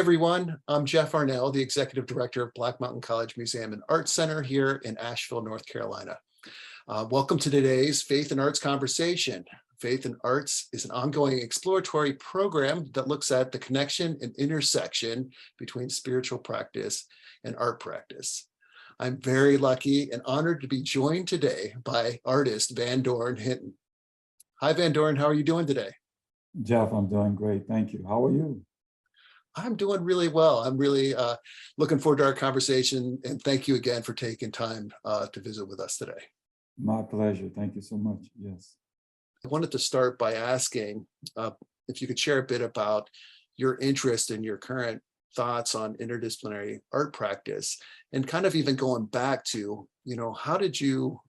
everyone. I'm Jeff Arnell, the Executive Director of Black Mountain College Museum and Art Center here in Asheville, North Carolina. Welcome to today's Faith and Arts Conversation. Faith and Arts is an ongoing exploratory program that looks at the connection and intersection between spiritual practice and art practice. I'm very lucky and honored to be joined today by artist Vandorn Hinnant. Hi, Vandorn. How are you doing today? Jeff, I'm doing great. Thank you. How are you? I'm doing really well. I'm really looking forward to our conversation, and thank you again for taking time to visit with us today. My pleasure. Thank you so much. Yes. I wanted to start by asking if you could share a bit about your interest and your current thoughts on interdisciplinary art practice, and kind of even going back to, how did you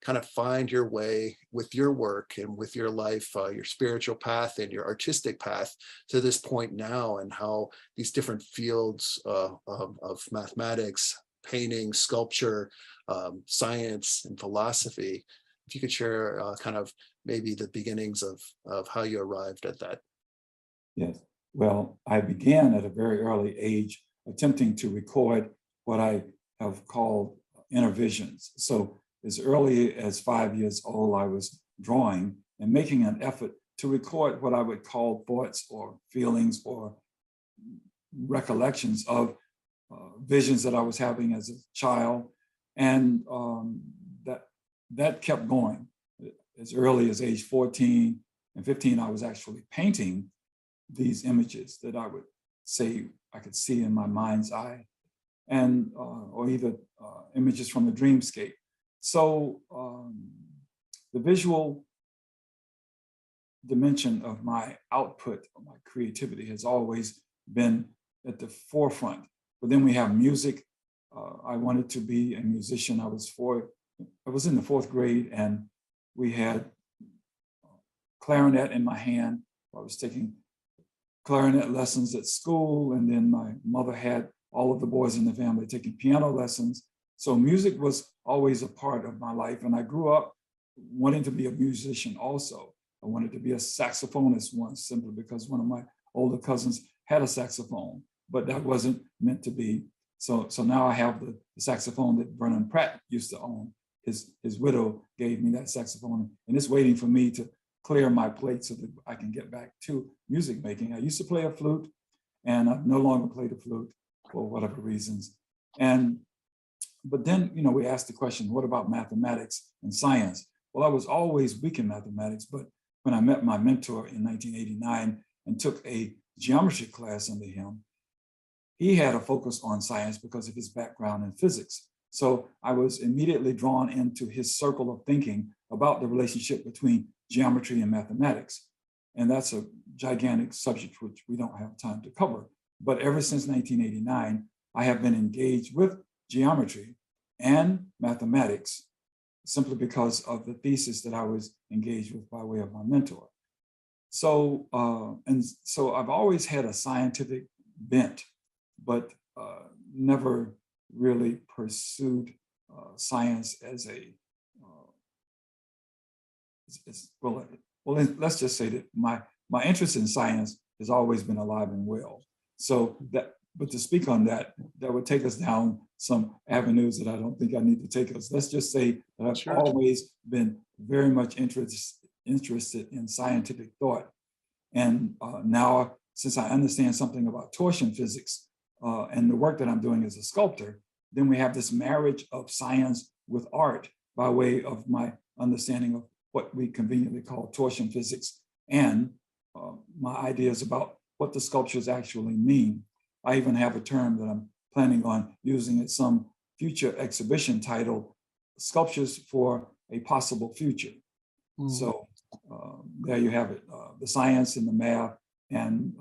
kind of find your way with your work and with your life, your spiritual path and your artistic path to this point now, and how these different fields of mathematics, painting, sculpture, science, and philosophy, if you could share kind of maybe the beginnings of how you arrived at that. Yes. Well, I began at a very early age attempting to record what I have called inner visions. So as early as 5 years old, I was drawing and making an effort to record what I would call thoughts or feelings or recollections of visions that I was having as a child. And that kept going. As early as age 14 and 15, I was actually painting these images that I would say I could see in my mind's eye, and or either images from the dreamscape. So the visual dimension of my output, of my creativity, has always been at the forefront. But then we have music. I wanted to be a musician. I was in the fourth grade, and we had clarinet in my hand. I was taking clarinet lessons at school, and then my mother had all of the boys in the family taking piano lessons. So music was always a part of my life, and I grew up wanting to be a musician also. I wanted to be a saxophonist once, simply because one of my older cousins had a saxophone, but that wasn't meant to be. So now I have the saxophone that Vernon Pratt used to own. His widow gave me that saxophone, and it's waiting for me to clear my plate so that I can get back to music making. I used to play a flute, and I no longer play the flute for whatever reasons. But then, we asked the question, what about mathematics and science? Well, I was always weak in mathematics, but when I met my mentor in 1989 and took a geometry class under him, he had a focus on science because of his background in physics. So I was immediately drawn into his circle of thinking about the relationship between geometry and mathematics. And that's a gigantic subject which we don't have time to cover. But ever since 1989, I have been engaged with geometry and mathematics simply because of the thesis that I was engaged with by way of my mentor. So I've always had a scientific bent, but never really pursued science as a let's just say that my interest in science has always been alive and well. But to speak on that would take us down some avenues that I don't think I need to take us. Let's just say that I've always been very much interested in scientific thought. And now, since I understand something about torsion physics and the work that I'm doing as a sculptor, then we have this marriage of science with art by way of my understanding of what we conveniently call torsion physics and my ideas about what the sculptures actually mean. I even have a term that I'm planning on using at some future exhibition titled Sculptures for a Possible Future. Mm. So there you have it, the science and the math and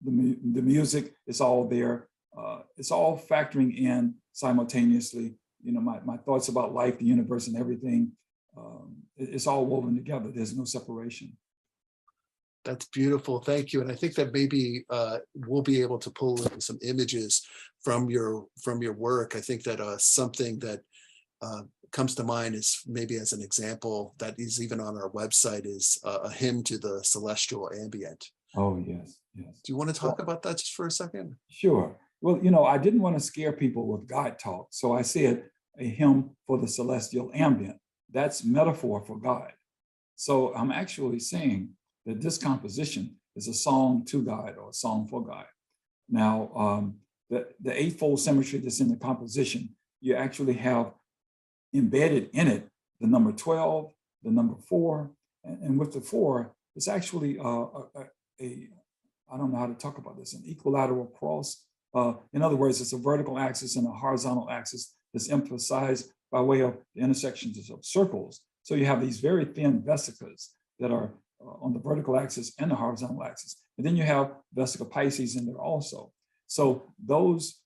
the music is all there. It's all factoring in simultaneously. My thoughts about life, the universe, and everything. It's all woven together. There's no separation. That's beautiful. Thank you. And I think that maybe we'll be able to pull in some images from your work. I think that something that comes to mind is maybe as an example that is even on our website is a hymn to the celestial ambient. Oh, yes. Yes. Do you want to talk about that just for a second? Sure. Well, I didn't want to scare people with God talk. So I said a hymn for the celestial ambient. That's metaphor for God. So I'm actually saying that this composition is a song to God or a song for God. Now, the eightfold symmetry that's in the composition, you actually have embedded in it the number 12, the number 4, and with the 4, it's actually I don't know how to talk about this, an equilateral cross. In other words, it's a vertical axis and a horizontal axis that's emphasized by way of the intersections of circles. So you have these very thin vesicas that are on the vertical axis and the horizontal axis. And then you have vesica Pisces in there also. So those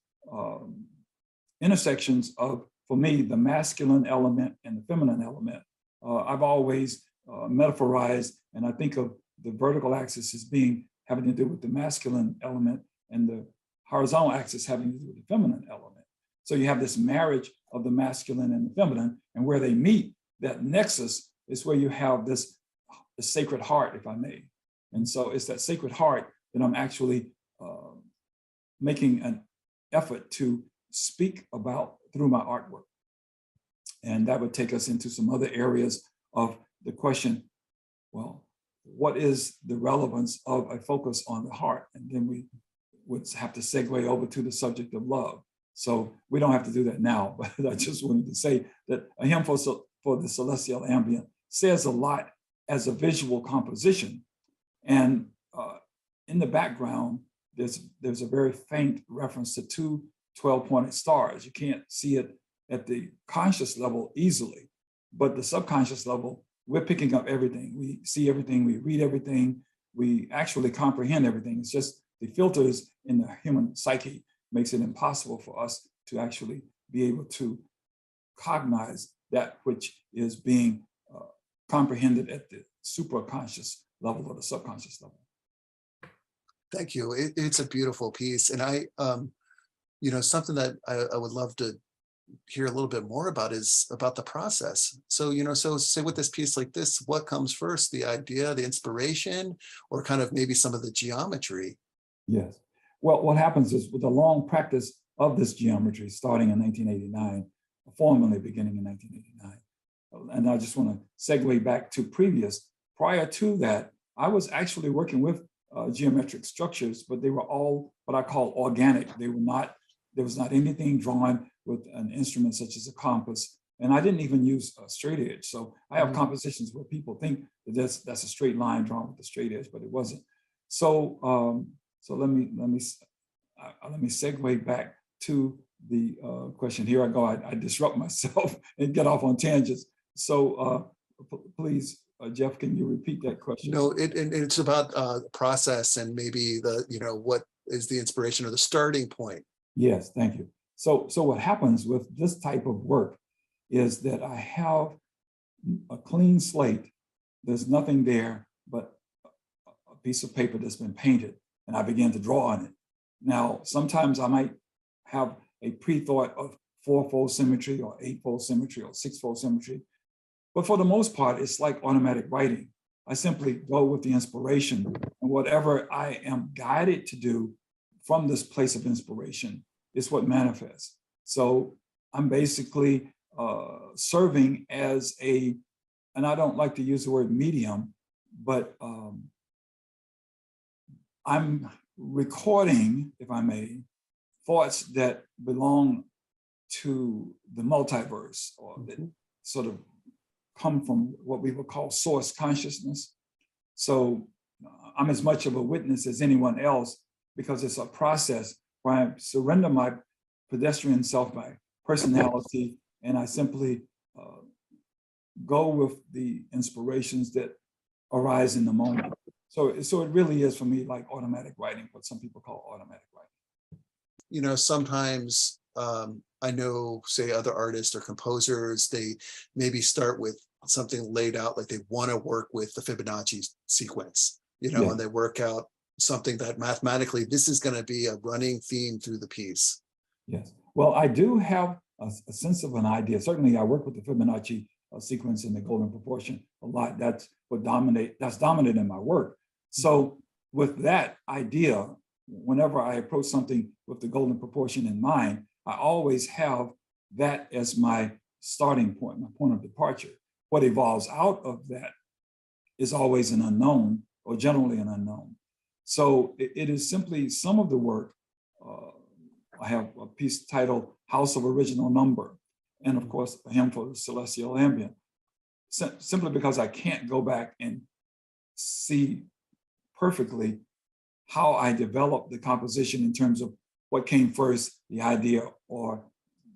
intersections of, for me, the masculine element and the feminine element, I've always metaphorized, and I think of the vertical axis as having to do with the masculine element and the horizontal axis having to do with the feminine element. So you have this marriage of the masculine and the feminine, and where they meet, that nexus is where you have the sacred heart, if I may. And so it's that sacred heart that I'm actually making an effort to speak about through my artwork. And that would take us into some other areas of the question, well, what is the relevance of a focus on the heart? And then we would have to segue over to the subject of love. So we don't have to do that now, but I just wanted to say that a hymn for the celestial ambient says a lot as a visual composition. And in the background, there's a very faint reference to two 12-pointed stars. You can't see it at the conscious level easily, but the subconscious level, we're picking up everything. We see everything, we read everything, we actually comprehend everything. It's just the filters in the human psyche makes it impossible for us to actually be able to cognize that which is being comprehended at the supraconscious level or the subconscious level. Thank you. It's a beautiful piece. And I, something that I would love to hear a little bit more about is about the process. So, so say with this piece like this, what comes first, the idea, the inspiration, or kind of maybe some of the geometry? Yes. Well, what happens is with the long practice of this geometry starting in 1989, formally beginning in 1989, and I just want to segue back to prior to that, I was actually working with geometric structures, but they were all what I call organic. There was not anything drawn with an instrument such as a compass. And I didn't even use a straight edge. So I have compositions where people think that that's a straight line drawn with a straight edge, but it wasn't. So let me segue back to the question. Here I go. I disrupt myself and get off on tangents. So please, Jeff, can you repeat that question? No, it's about process and maybe what is the inspiration or the starting point. Yes, thank you. So what happens with this type of work is that I have a clean slate. There's nothing there but a piece of paper that's been painted, and I begin to draw on it. Now, sometimes I might have a pre-thought of 4-fold symmetry or 8-fold symmetry or 6-fold symmetry. But for the most part, it's like automatic writing. I simply go with the inspiration, and whatever I am guided to do from this place of inspiration is what manifests. So I'm basically serving as and I don't like to use the word medium, but I'm recording, if I may, thoughts that belong to the multiverse, or that sort of come from what we would call source consciousness. So I'm as much of a witness as anyone else, because it's a process where I surrender my pedestrian self, my personality, and I simply go with the inspirations that arise in the moment. So it really is for me like automatic writing, what some people call automatic writing. Sometimes I know, say, other artists or composers, they maybe start with something laid out, like they want to work with the Fibonacci sequence, and they work out something that mathematically, this is going to be a running theme through the piece. Yes. Well, I do have a sense of an idea. Certainly, I work with the Fibonacci sequence and the golden proportion a lot. That's dominant in my work. So with that idea, whenever I approach something with the golden proportion in mind, I always have that as my starting point, my point of departure. What evolves out of that is always an unknown, or generally an unknown. So it is simply some of the work. I have a piece titled House of Original Number, and of course, a hymn for the celestial ambient, simply because I can't go back and see perfectly how I developed the composition in terms of what came first, the idea, or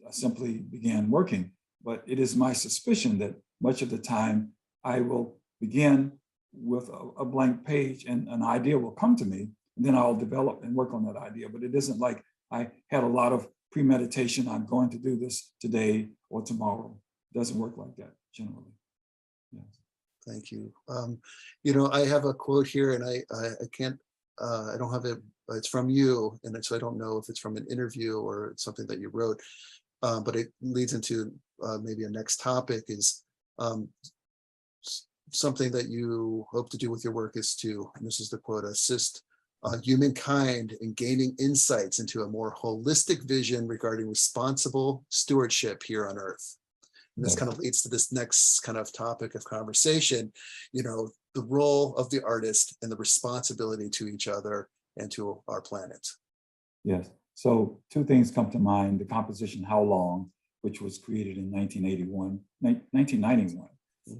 I simply began working. But it is my suspicion that much of the time I will begin with a blank page and an idea will come to me, and then I'll develop and work on that idea. But it isn't like I had a lot of premeditation, I'm going to do this today or tomorrow. It doesn't work like that generally. Yes. Thank you. You know, I have a quote here, and I can't, I don't have it, it's from you, and so I don't know if it's from an interview or it's something that you wrote, but it leads into maybe a next topic is something that you hope to do with your work is to, and this is the quote, assist humankind in gaining insights into a more holistic vision regarding responsible stewardship here on Earth. And this kind of leads to this next kind of topic of conversation, you know, the role of the artist and the responsibility to each other and to our planet. Yes. So two things come to mind: the composition How Long, which was created in 1991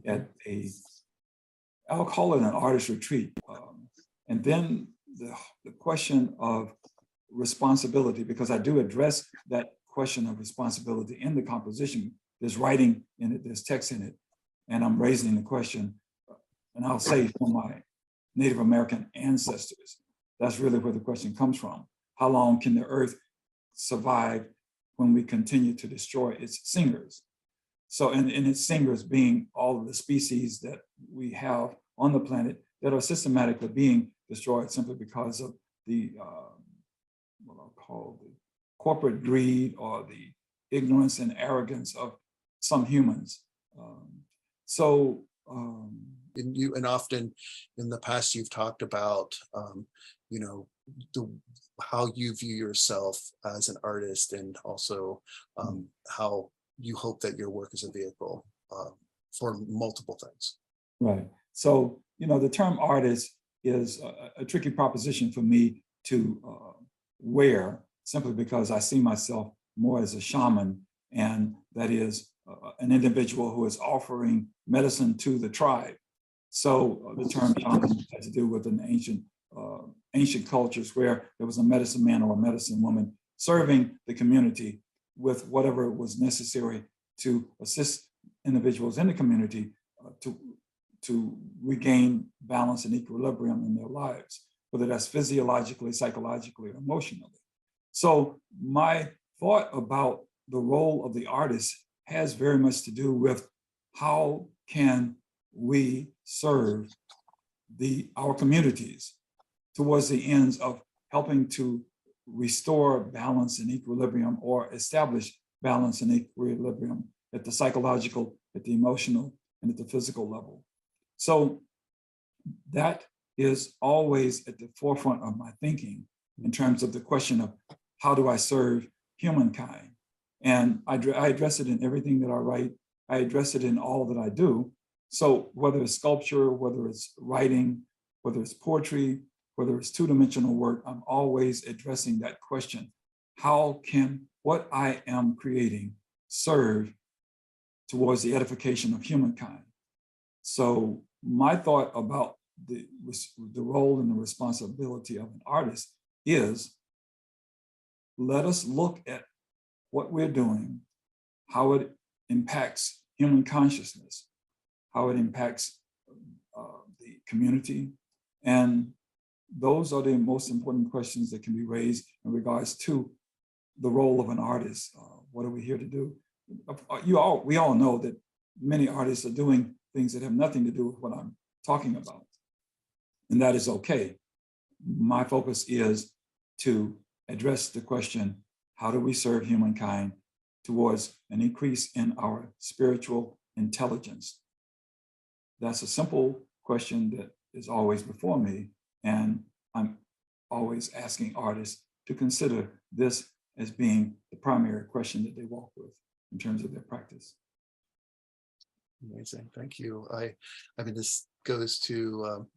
at a, I'll call it an artist retreat. And then the question of responsibility, because I do address that question of responsibility in the composition. There's writing in it, there's text in it, and I'm raising the question, and I'll say from my Native American ancestors, that's really where the question comes from. How long can the Earth survive when we continue to destroy its singers? So, and its singers being all of the species that we have on the planet that are systematically being destroyed simply because of the, what I'll call the corporate greed or the ignorance and arrogance of some humans. And often in the past, you've talked about, you know, how you view yourself as an artist, and also how you hope that your work is a vehicle for multiple things. Right. So, you know, the term artist is a tricky proposition for me to wear, simply because I see myself more as a shaman, and that is an individual who is offering medicine to the tribe. So the term shaman had to do with an ancient cultures where there was a medicine man or a medicine woman serving the community with whatever was necessary to assist individuals in the community to regain balance and equilibrium in their lives, whether that's physiologically, psychologically, or emotionally. So my thought about the role of the artist has very much to do with how can we serve our communities towards the ends of helping to restore balance and equilibrium, or establish balance and equilibrium at the psychological, at the emotional, and at the physical level. So that is always at the forefront of my thinking in terms of the question of how do I serve humankind? And I address it in everything that I write. I address it in all that I do. So whether it's sculpture, whether it's writing, whether it's poetry, whether it's two-dimensional work, I'm always addressing that question. How can what I am creating serve towards the edification of humankind? So my thought about the role and the responsibility of an artist is, let us look at what we're doing, how it impacts human consciousness, how it impacts the community. And those are the most important questions that can be raised in regards to the role of an artist. What are we here to do? We all know that many artists are doing things that have nothing to do with what I'm talking about. And that is okay. My focus is to address the question, how do we serve humankind towards an increase in our spiritual intelligence? That's a simple question that is always before me. And I'm always asking artists to consider this as being the primary question that they walk with in terms of their practice. Amazing, thank you. I mean, this goes to,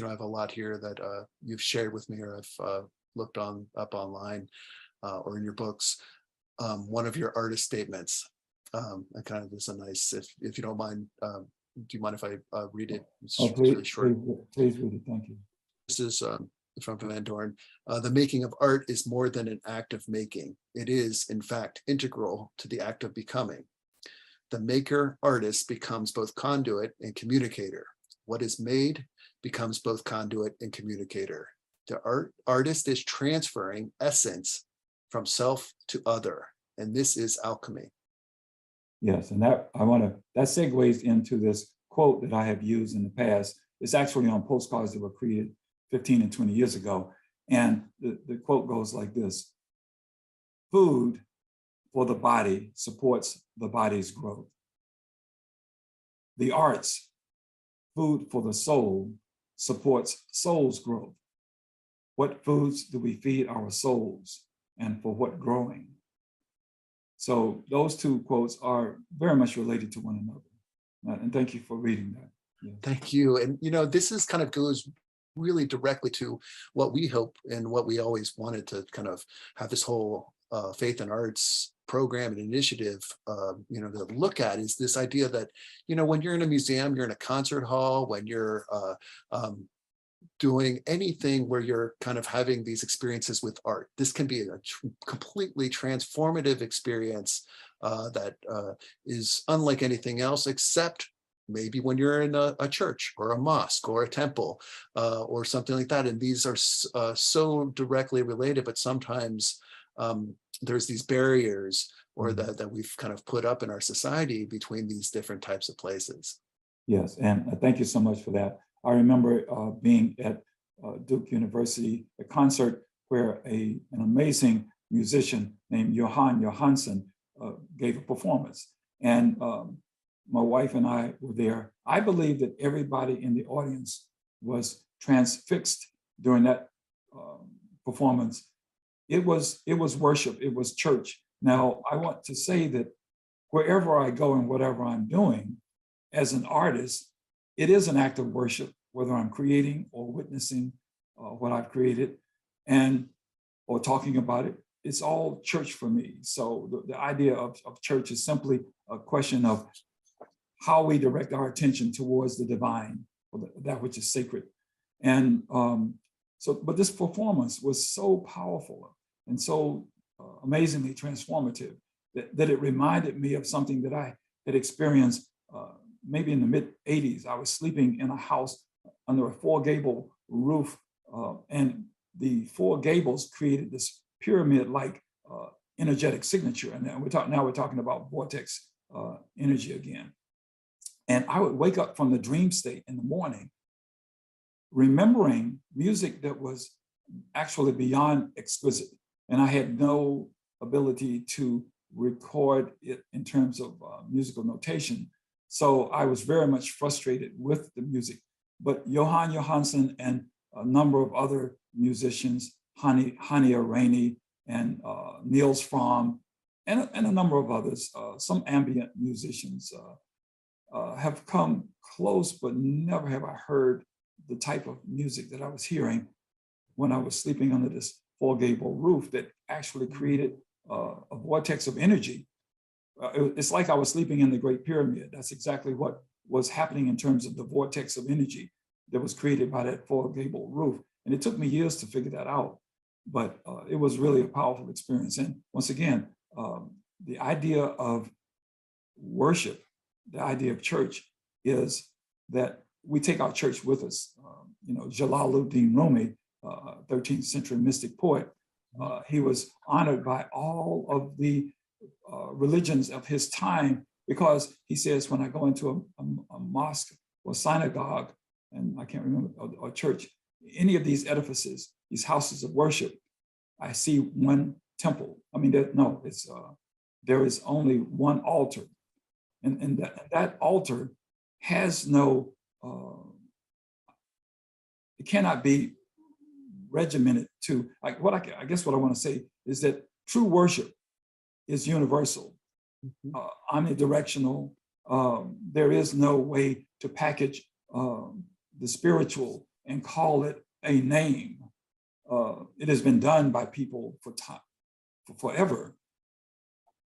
I have a lot here that you've shared with me, or I've looked up online or in your books. One of your artist statements, and kind of is a nice, if you don't mind, do you mind if I read it? It's really short. Please read it, thank you. This is from Vandorn. The making of art is more than an act of making. It is, in fact, integral to the act of becoming. The maker artist becomes both conduit and communicator. What is made becomes both conduit and communicator. The artist is transferring essence from self to other, and this is alchemy. Yes, and that segues into this quote that I have used in the past. It's actually on postcards that were created 15 and 20 years ago. And the quote goes like this: food for the body supports the body's growth. The arts, food for the soul, supports soul's growth. What foods do we feed our souls, and for what growing? So those two quotes are very much related to one another. And thank you for reading that. Yes. Thank you. And, this is kind of goes really directly to what we hope and what we always wanted to kind of have this whole faith and arts program and initiative, to look at, is this idea that, when you're in a museum, you're in a concert hall, when you're doing anything where you're kind of having these experiences with art, this can be a completely transformative experience that is unlike anything else, except maybe when you're in a church or a mosque or a temple or something like that. And these are so directly related, but sometimes there's these barriers or that we've kind of put up in our society between these different types of places. Yes, and thank you so much for that. I remember being at Duke University, a concert where an amazing musician named Johan Johansson gave a performance. And my wife and I were there. I believe that everybody in the audience was transfixed during that performance. It was worship, it was church. Now, I want to say that wherever I go and whatever I'm doing, as an artist, it is an act of worship, whether I'm creating or witnessing what I've created or talking about it. It's all church for me. So the idea of church is simply a question of how we direct our attention towards the divine, or that which is sacred. And but this performance was so powerful and so amazingly transformative that it reminded me of something that I had experienced maybe in the mid-'80s. I was sleeping in a house under a four-gable roof, and the four gables created this pyramid-like energetic signature. And now we're talking about vortex energy again. And I would wake up from the dream state in the morning, remembering music that was actually beyond exquisite. And I had no ability to record it in terms of musical notation. So I was very much frustrated with the music. But Johan Johansson and a number of other musicians, Hania Rainey and Niels Fromm, and a number of others, some ambient musicians, have come close, but never have I heard the type of music that I was hearing when I was sleeping under this four-gable roof that actually created a vortex of energy. It's like I was sleeping in the Great Pyramid. That's exactly what was happening in terms of the vortex of energy that was created by that four-gable roof. And it took me years to figure that out, but it was really a powerful experience. And once again, the idea of worship, the idea of church, is that we take our church with us. Jalaluddin Rumi, 13th century mystic poet, he was honored by all of the religions of his time, because he says, when I go into a mosque or synagogue, and I can't remember, or church, any of these edifices, these houses of worship, I see one temple. I mean, there is only one altar. And that altar has no, it cannot be regimented to, like I guess what I want to say is that true worship is universal, omnidirectional. There is no way to package the spiritual and call it a name. It has been done by people for forever.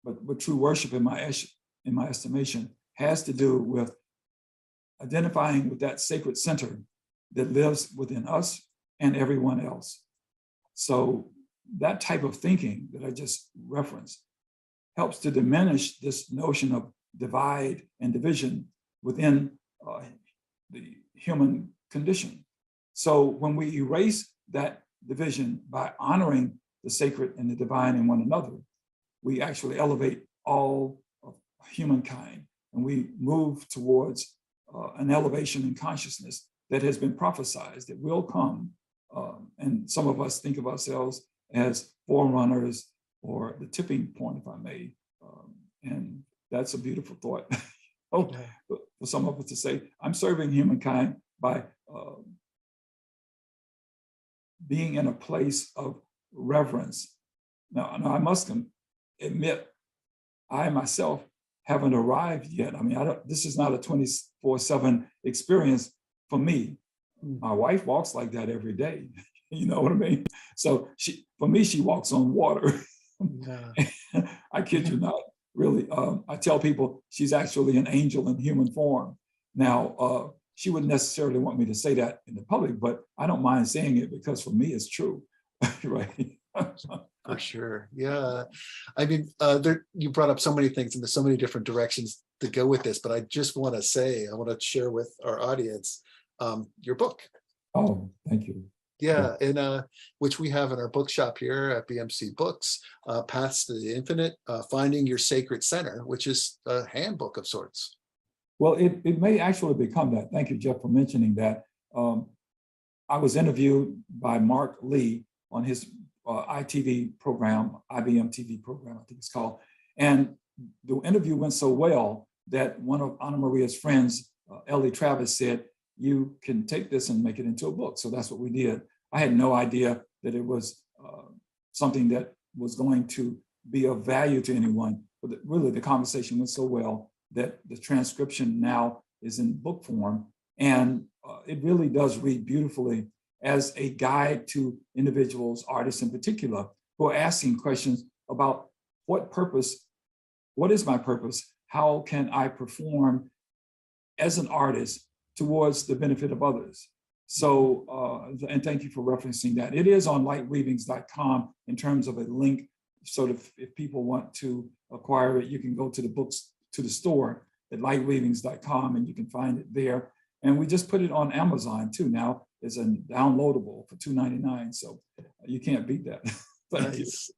But true worship, in my estimation, has to do with identifying with that sacred center that lives within us and everyone else. So that type of thinking that I just referenced helps to diminish this notion of divide and division within the human condition. So when we erase that division by honoring the sacred and the divine in one another, we actually elevate all of humankind, and we move towards an elevation in consciousness that has been prophesized that will come. And some of us think of ourselves as forerunners or the tipping point, if I may. And that's a beautiful thought. For some of us to say, I'm serving humankind by being in a place of reverence. Now I must admit, I myself haven't arrived yet. I mean, this is not a 24/7 experience for me. My wife walks like that every day. You know what I mean? So for me, she walks on water. Yeah. I kid you not, really. I tell people she's actually an angel in human form. Now, she wouldn't necessarily want me to say that in the public, but I don't mind saying it because for me, it's true, right? For sure. Yeah. I mean, you brought up so many things and there's so many different directions to go with this, but I just want to say, I want to share with our audience your book. Oh, thank you. Yeah, and which we have in our bookshop here at BMC Books, Paths to the Infinite, Finding Your Sacred Center, which is a handbook of sorts. Well, it may actually become that. Thank you, Jeff, for mentioning that. I was interviewed by Mark Lee on his ITV program, IBM TV program, I think it's called. And the interview went so well that one of Anna Maria's friends, Ellie Travis, said, you can take this and make it into a book. So that's what we did. I had no idea that it was something that was going to be of value to anyone, but really the conversation went so well that the transcription now is in book form. And it really does read beautifully as a guide to individuals, artists in particular, who are asking questions about what is my purpose? How can I perform as an artist towards the benefit of others? So, and thank you for referencing that. It is on lightweavings.com in terms of a link. So if people want to acquire it, you can go to the store at lightweavings.com and you can find it there. And we just put it on Amazon too now. It's a downloadable for $2.99. So you can't beat that. Nice.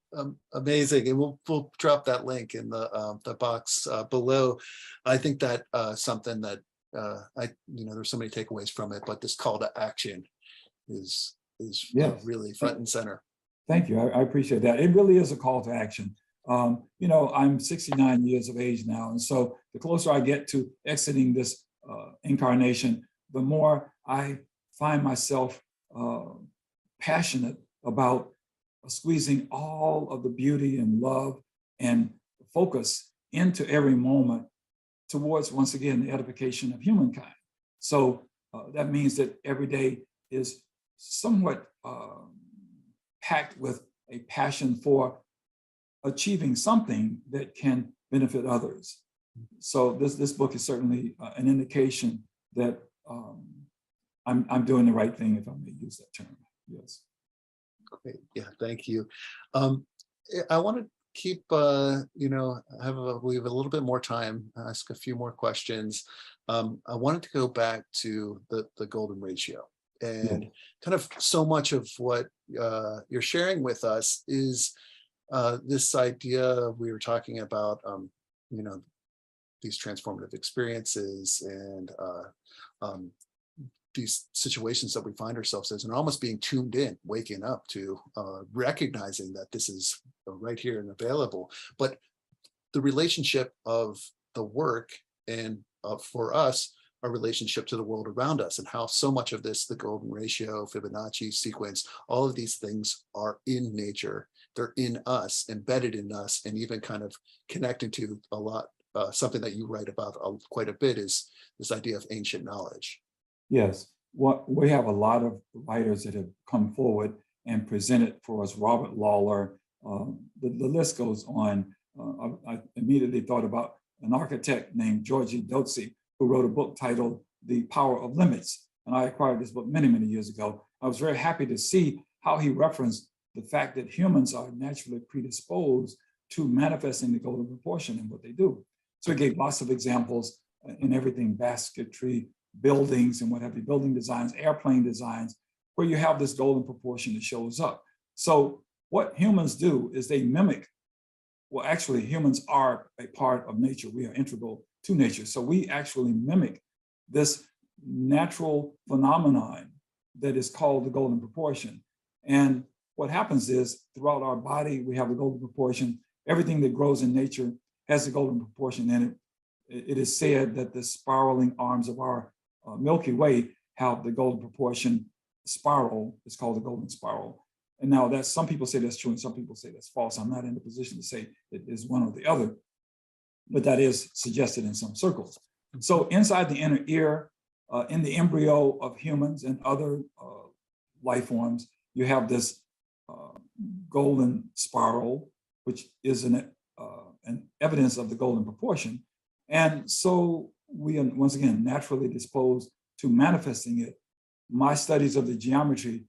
Amazing. And we'll drop that link in the box below. I think that something that there's so many takeaways from it, but this call to action is yes, really front and center. Thank you. I appreciate that. It really is a call to action. I'm 69 years of age now. And so the closer I get to exiting this incarnation, the more I find myself passionate about squeezing all of the beauty and love and focus into every moment towards, once again, the edification of humankind. So that means that every day is somewhat packed with a passion for achieving something that can benefit others. So this book is certainly an indication that I'm doing the right thing, if I may use that term. Yes. Great. Yeah, thank you. I want to keep, we have a little bit more time, ask a few more questions. I wanted to go back to the golden ratio, and kind of so much of what you're sharing with us is this idea we were talking about, these transformative experiences and these situations that we find ourselves in, and almost being tuned in, waking up to recognizing that this is right here and available. But the relationship of the work and for us our relationship to the world around us, and how so much of this, the golden ratio, Fibonacci sequence, all of these things are in nature. They're in us, embedded in us, and even kind of connecting to a lot, something that you write about quite a bit is this idea of ancient knowledge. Yes, what we have a lot of writers that have come forward and presented for us. Robert Lawler, the list goes on. I immediately thought about an architect named Georgi Dotsi, who wrote a book titled The Power of Limits. And I acquired this book many, many years ago. I was very happy to see how he referenced the fact that humans are naturally predisposed to manifesting the golden proportion in what they do. So he gave lots of examples in everything, basketry, buildings and what have you, building designs, airplane designs, where you have this golden proportion that shows up. So what humans do is they mimic, well, actually humans are a part of nature. We are integral to nature. So we actually mimic this natural phenomenon that is called the golden proportion. And what happens is throughout our body, we have the golden proportion. Everything that grows in nature has the golden proportion in it. It is said that the spiraling arms of our Milky Way have the golden proportion spiral. It's called the golden spiral. And now that's, some people say that's true and some people say that's false. I'm not in a position to say it is one or the other, but that is suggested in some circles. So inside the inner ear, in the embryo of humans and other life forms, you have this golden spiral, which is an evidence of the golden proportion. And so we are, once again, naturally disposed to manifesting it. My studies of the geometry,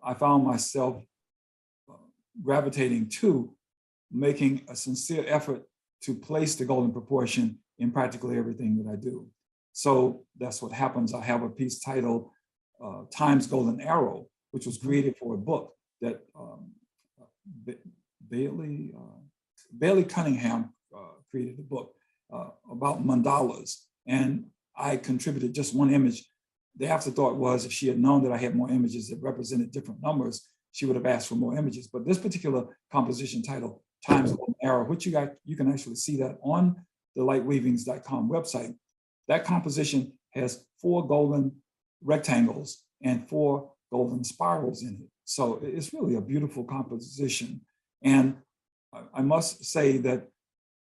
I found myself gravitating to making a sincere effort to place the golden proportion in practically everything that I do. So that's what happens. I have a piece titled Time's Golden Arrow, which was created for a book that Bailey Cunningham created a book about mandalas. And I contributed just one image. The afterthought was if she had known that I had more images that represented different numbers, she would have asked for more images. But this particular composition titled Time's Golden Arrow, which you can actually see that on the lightweavings.com website. That composition has 4 golden rectangles and 4 golden spirals in it. So it's really a beautiful composition. And I must say that,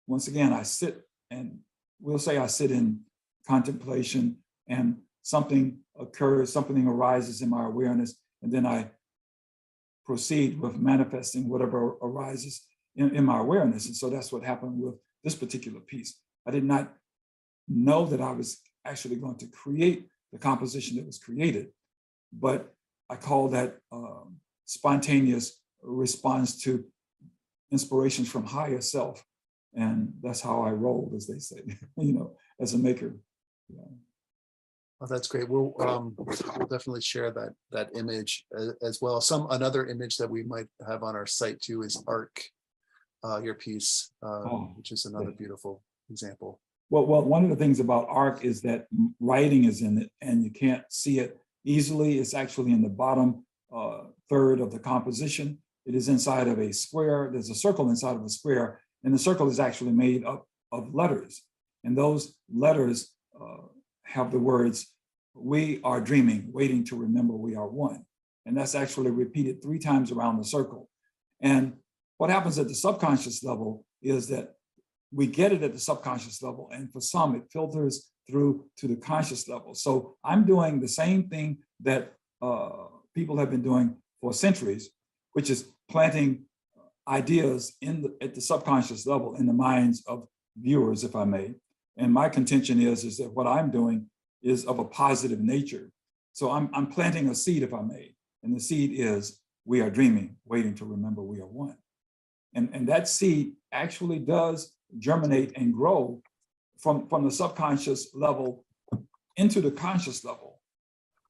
once again, I sit and we'll say I sit in contemplation and something occurs, something arises in my awareness, and then I proceed with manifesting whatever arises in my awareness. And so that's what happened with this particular piece. I did not know that I was actually going to create the composition that was created, but I call that spontaneous response to inspirations from higher self. And that's how I roll, as they say, as a maker. Yeah. Oh, that's great. We'll definitely share that image as well. Another image that we might have on our site too is Arc, your piece, which is another beautiful example. Well, one of the things about Arc is that writing is in it and you can't see it easily. It's actually in the bottom third of the composition. It is inside of a square. There's a circle inside of a square, and the circle is actually made up of letters. And those letters have the words, "We are dreaming, waiting to remember we are one." And that's actually repeated 3 times around the circle. And what happens at the subconscious level is that we get it at the subconscious level, and for some, it filters through to the conscious level. So I'm doing the same thing that people have been doing for centuries, which is planting ideas at the subconscious level in the minds of viewers, if I may. And my contention is that what I'm doing is of a positive nature. So I'm planting a seed, if I may. And the seed is, we are dreaming, waiting to remember we are one. And that seed actually does germinate and grow from the subconscious level into the conscious level.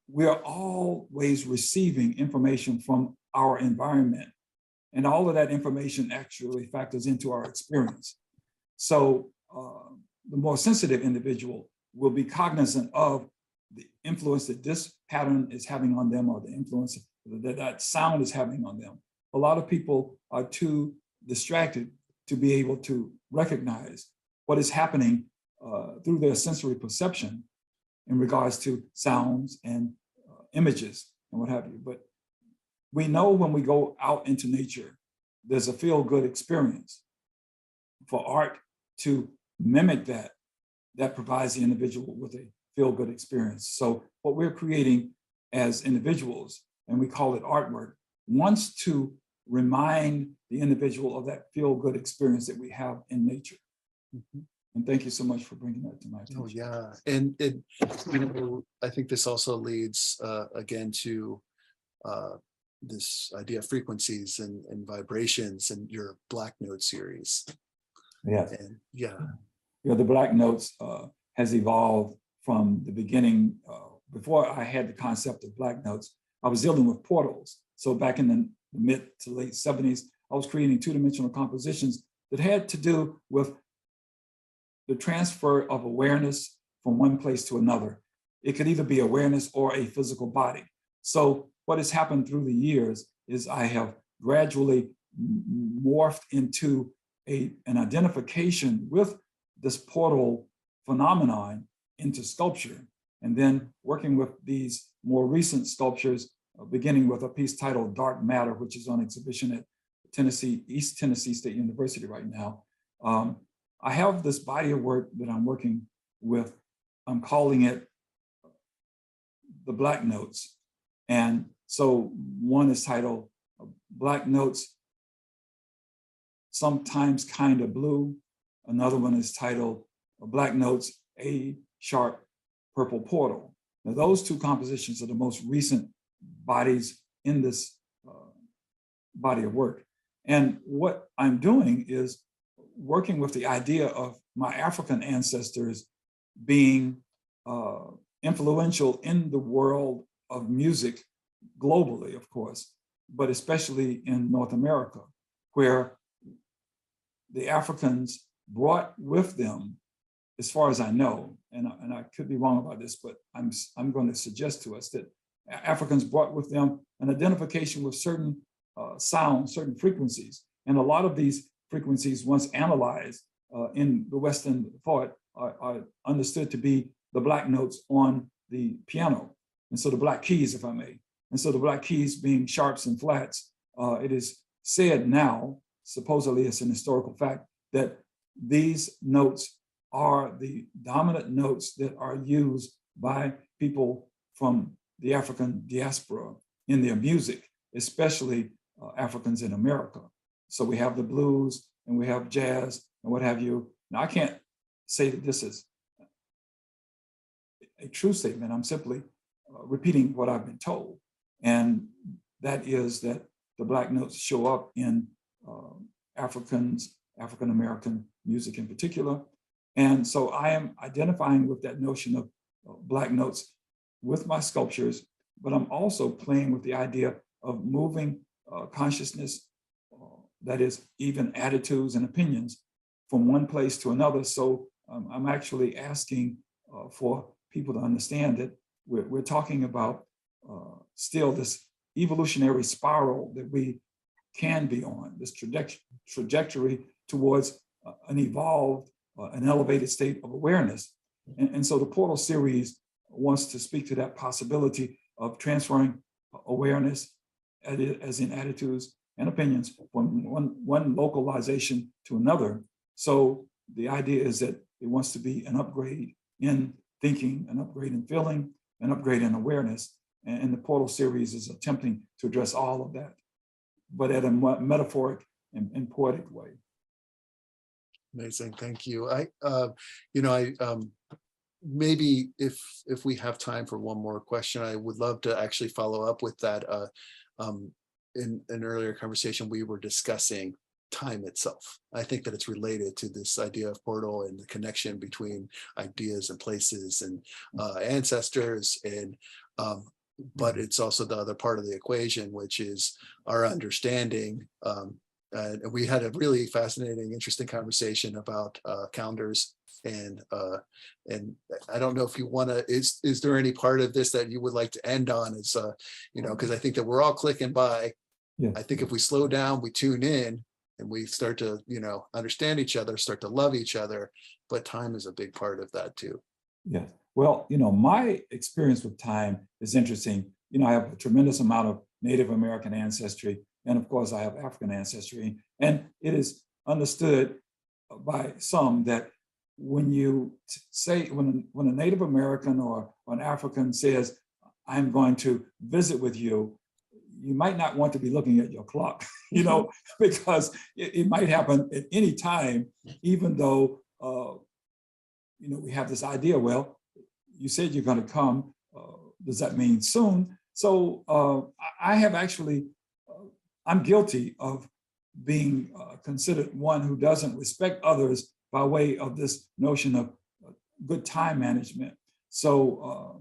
We are always receiving information from our environment. And all of that information actually factors into our experience. So the more sensitive individual will be cognizant of the influence that this pattern is having on them, or the influence that sound is having on them. A lot of people are too distracted to be able to recognize what is happening through their sensory perception. in regards to sounds and images and what have you. But we know when we go out into nature, there's a feel-good experience. For art to mimic that, that provides the individual with a feel-good experience. So what we're creating as individuals, and we call it artwork, wants to remind the individual of that feel-good experience that we have in nature. And thank you so much for bringing that to my attention. Oh yeah, and it, I think this also leads again to this idea of frequencies and vibrations and your Black Note series. Yes. And yeah. The Black Notes has evolved from the beginning. Before I had the concept of Black Notes, I was dealing with portals. So back in the mid to late 70s, I was creating two-dimensional compositions that had to do with the transfer of awareness from one place to another. It could either be awareness or a physical body. So what has happened through the years is I have gradually morphed into an identification with this portal phenomenon into sculpture, and then working with these more recent sculptures, beginning with a piece titled Dark Matter, which is on exhibition at East Tennessee State University right now. I have this body of work that I'm working with. I'm calling it the Black Notes. And so one is titled Black Notes, Sometimes Kinda Blue. Another one is titled Black Notes, A Sharp Purple Portal. Now those two compositions are the most recent bodies in this body of work. And what I'm doing is working with the idea of my African ancestors being influential in the world of music globally, of course, but especially in North America, where the Africans brought with them, as far as I know, and I could be wrong about this, but I'm going to suggest to us that Africans brought with them an identification with certain sounds, certain frequencies. And a lot of these frequencies, once analyzed in the Western thought, are understood to be the Black notes on the piano. And so the Black keys, if I may. And so the Black keys being sharps and flats, it is said now, supposedly it's an historical fact, that these notes are the dominant notes that are used by people from the African diaspora in their music, especially Africans in America. So we have the blues and we have jazz and what have you. Now I can't say that this is a true statement. I'm simply repeating what I've been told. And that is that the Black notes show up in African-American music in particular. And so I am identifying with that notion of Black notes with my sculptures, but I'm also playing with the idea of moving consciousness, that is even attitudes and opinions, from one place to another. So I'm actually asking for people to understand that we're talking about still this evolutionary spiral that we can be on, this trajectory towards an evolved, an elevated state of awareness. And so the Portal series wants to speak to that possibility of transferring awareness, as in attitudes and opinions, from one localization to another. So the idea is that it wants to be an upgrade in thinking, an upgrade in feeling, an upgrade in awareness. And the Portal series is attempting to address all of that, but at a metaphoric and poetic way. Amazing, thank you. Maybe if we have time for one more question, I would love to actually follow up with that. In an earlier conversation, we were discussing time itself. I think that it's related to this idea of portal and the connection between ideas and places and ancestors, and but it's also the other part of the equation, which is our understanding. And we had a really fascinating, interesting conversation about calendars. And I don't know if you want to, is there any part of this that you would like to end on? Is because I think that we're all clicking by. Yeah. I think if we slow down, we tune in and we start to, understand each other, start to love each other, but time is a big part of that too. Yes. Well, my experience with time is interesting. I have a tremendous amount of Native American ancestry, and of course, I have African ancestry. And it is understood by some that when you say, when a Native American or an African says, I'm going to visit with you, you might not want to be looking at your clock, because it might happen at any time, even though, we have this idea, well, you said you're going to come. Does that mean soon? So I have actually, I'm guilty of being considered one who doesn't respect others by way of this notion of good time management. So,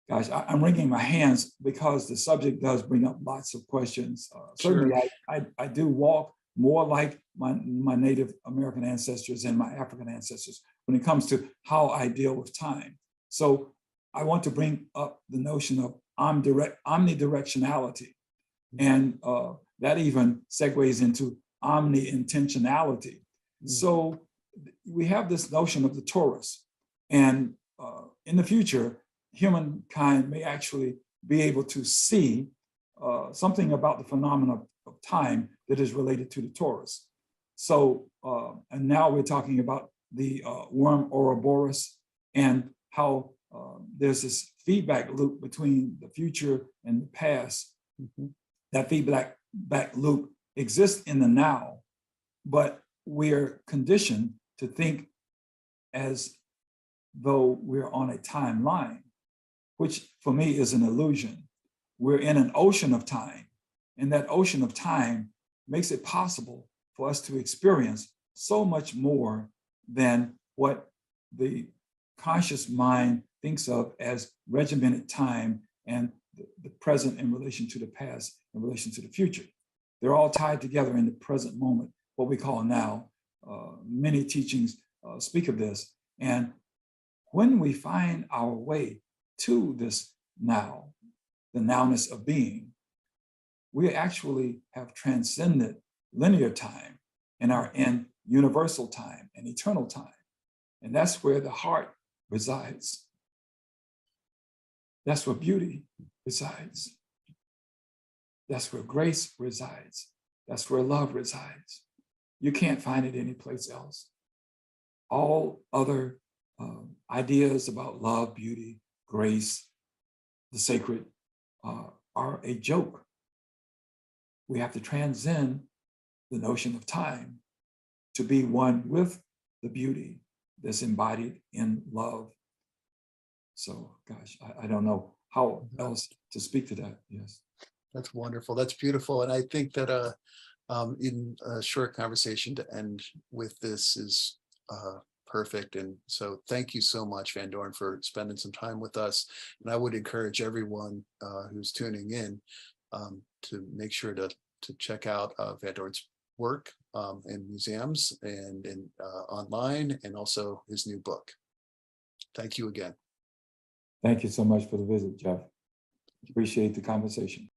gosh, I'm wringing my hands because the subject does bring up lots of questions. Certainly, I do walk more like my Native American ancestors and my African ancestors when it comes to how I deal with time. So I want to bring up the notion of omnidirectionality. And that even segues into omni-intentionality. So we have this notion of the torus. And in the future, humankind may actually be able to see something about the phenomena of time that is related to the torus. So, and now we're talking about the worm Ouroboros and how there's this feedback loop between the future and the past. That feedback loop exists in the now, but we're conditioned to think as though we're on a timeline, which for me is an illusion. We're in an ocean of time, and that ocean of time makes it possible for us to experience so much more than what the conscious mind thinks of as regimented time and the present in relation to the past, in relation to the future. They're all tied together in the present moment, what we call now. Many teachings speak of this. And when we find our way to this now, the nowness of being, we actually have transcended linear time and are in universal time and eternal time. And that's where the heart resides. That's where beauty resides. That's where grace resides. That's where love resides. You can't find it anyplace else. All other ideas about love, beauty, grace, the sacred are a joke. We have to transcend the notion of time to be one with the beauty that's embodied in love. So, gosh, I don't know how else to speak to that. Yes. That's wonderful. That's beautiful. And I think that in a short conversation to end with this is perfect. And so thank you so much, Vandorn, for spending some time with us. And I would encourage everyone who's tuning in to make sure to check out Vandorn's work in museums and in online, and also his new book. Thank you again. Thank you so much for the visit, Jeff. Appreciate the conversation.